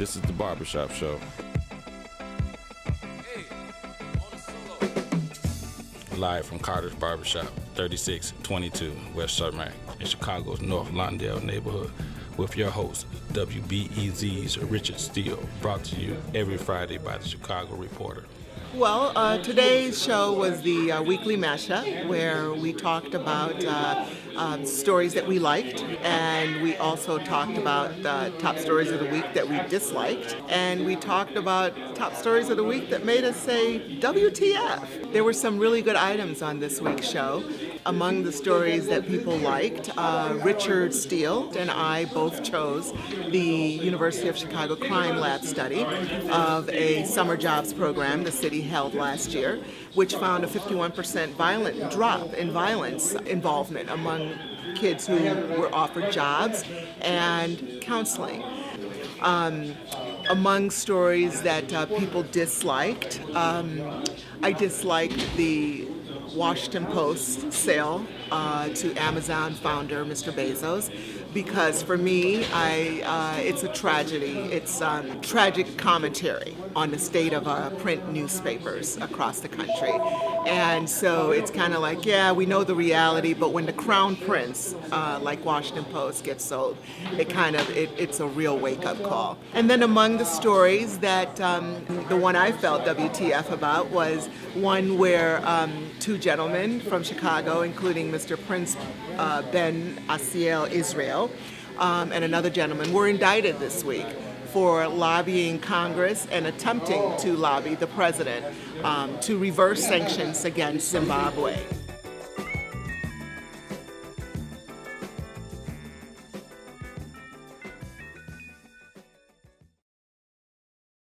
This is the Barbershop Show. Live from Carter's Barbershop, 3622 West Cermak in Chicago's North Lawndale neighborhood, with your host, WBEZ's Richard Steele, brought to you every Friday by the Chicago Reporter. Well, today's show was the weekly mashup where we talked about stories that we liked, and we also talked about top stories of the week that we disliked, and we talked about top stories of the week that made us say, WTF. There were some really good items on this week's show. Among the stories that people liked, Richard Steele and I both chose the University of Chicago Crime Lab study of a summer jobs program the city held last year, which found a 51% drop in violence involvement among kids who were offered jobs and counseling. Among stories that people disliked, I disliked the Washington Post sale to Amazon founder Mr. Bezos, because for me, it's a tragedy. It's tragic commentary on the state of print newspapers across the country. And so it's kind of like, yeah, we know the reality, but when the crown prince, like Washington Post, gets sold, it's a real wake-up call. And then among the stories that the one I felt WTF about was one where two gentlemen from Chicago, including Mr. Prince Ben Asiel Israel, and another gentleman, were indicted this week for lobbying Congress and attempting to lobby the president to reverse sanctions against Zimbabwe.